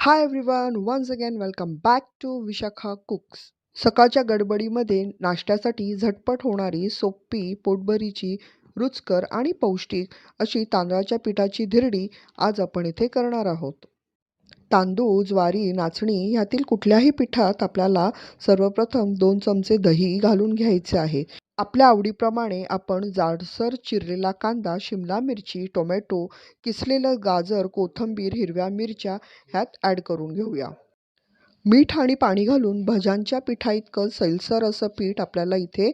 High everyone, once again welcome back to Vishakha cooks. सकाळच्या गडबडीमध्ये नाश्त्यासाठी झटपट होणारी, सोपी, पोटभरीची, रुचकर आणि पौष्टिक अशी तांदळाच्या पिठाची धिरडी आज आपण इथे करणार आहोत. तांदूळ, ज्वारी, नाचणी ह्यातील कुठल्याही पिठात आपल्याला सर्वप्रथम 2 चमचे दही घालून घ्यायचे आहे. आपल्या आवडीप्रमाणे आपण जाडसर चिरलेला कांदा, शिमला मिरची, टोमॅटो, किसलेलं गाजर, कोथिंबीर, हिरव्या मिरच्या ह्यात ॲड करून घेऊया. मीठ आणि पाणी घालून भज्यांच्या पिठाइतकं सैलसर असं पीठ आपल्याला इथे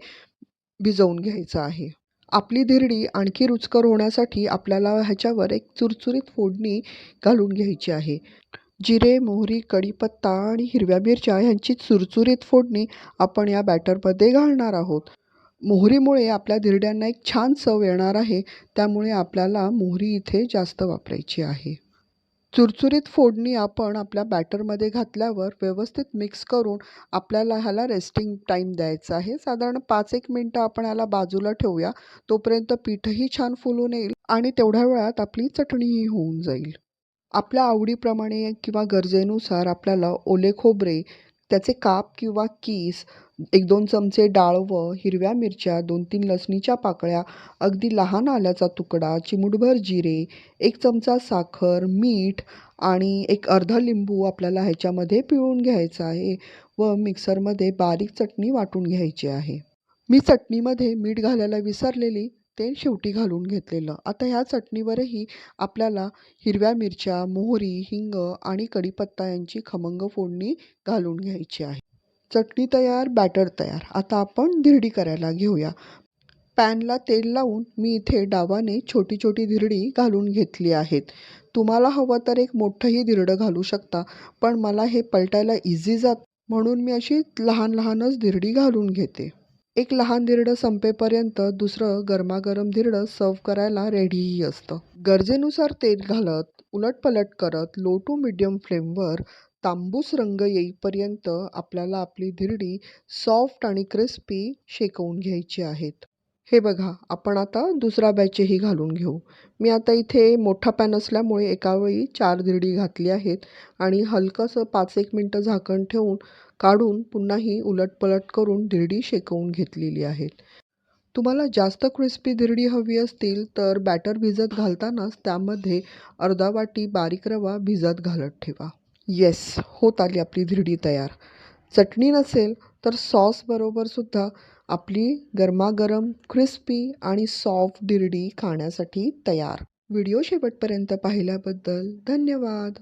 भिजवून घ्यायचं आहे. आपली धिरडी आणखी रुचकर होण्यासाठी आपल्याला ह्याच्यावर एक चुरचुरीत फोडणी घालून घ्यायची आहे. जिरे, मोहरी, कढीपत्ता आणि हिरव्या मिरच्या ह्यांची चुरचुरीत फोडणी आपण या बॅटरमध्ये घालणार आहोत. मोहरीमुळे आपल्या धिरड्यांना एक छान चव येणार आहे, त्यामुळे आपल्याला मोहरी इथे जास्त वापरायची आहे. चुरचुरीत फोडणी आपण आपल्या बॅटरमध्ये घातल्यावर व्यवस्थित मिक्स करून आपल्याला ह्याला रेस्टिंग टाईम द्यायचा आहे. साधारण 5-1 मिनटं आपण ह्याला बाजूला ठेवूया. तोपर्यंत पीठही छान फुलून येईल आणि तेवढ्या वेळात आपली चटणीही होऊन जाईल. आपल्या आवडीप्रमाणे किंवा गरजेनुसार आपल्याला ओले खोबरे, त्याचे काप किंवा कीस, 1-2 चमचे डाळवं, हिरव्या मिरच्या, 2-3 लसणीच्या पाकळ्या, अगदी लहान आल्याचा तुकडा, चिमूटभर जिरे, 1 चमचा साखर, मीठ आणि एक अर्धा लिंबू आपल्याला ह्याच्यामध्ये पिळून घ्यायचा आहे व मिक्सरमध्ये बारीक चटणी वाटून घ्यायची आहे. मी चटणीमध्ये मीठ घालायला विसरलेली, ते शेवटी घालून घेतलेलं. आता ह्या चटणीवरही आपल्याला हिरव्या मिरच्या, मोहरी, हिंग आणि कढीपत्ता यांची खमंग फोडणी घालून घ्यायची आहे. चटणी तयार, बॅटर तयार. आता आपण धिरडी करायला घेऊया. पॅनला तेल लावून मी इथे डावाने छोटी छोटी धिरडी घालून घेतली आहेत. तुम्हाला हवं तर एक मोठंही धिरडं घालू शकता, पण मला हे पलटायला इझी जात म्हणून मी अशी लहान लहानच धिरडी घालून घेते. एक लहान धिरडं संपेपर्यंत दुसरं गरमागरम धिरडं सर्व करायला रेडीही असतं. गरजेनुसार तेल घालत, उलटपलट करत लो टू मीडियम फ्लेमवर तांबूस रंग येईपर्यंत आपल्याला आपली धिरडी सॉफ्ट आणि क्रिस्पी शेकवून घ्यायची आहेत. हे बघा, आपण आता दुसरा बॅचही घालून घेऊ. मी आता इथे मोठा पॅन असल्यामुळे एकावेळी 4 धिरडी घातली आहेत आणि हलकंसं 5-1 मिनटं झाकण ठेवून काढून पुन्हाही उलटपलट करून धिरडी शेकवून घेतलेली आहेत. तुम्हाला जास्त क्रिस्पी धिरडी हवी असतील तर बॅटर भिजत घालतानाच त्यामध्ये अर्धा वाटी बारीक रवा भिजत घालत ठेवा. येस, होत आली आपली धिरडी तयार. चटणी नसेल तर सॉसबरोबरसुद्धा आपली गरमागरम क्रिस्पी आणि सॉफ्ट धिरडी खाण्यासाठी तयार. व्हिडिओ शेवटपर्यंत पाहिल्याबद्दल धन्यवाद.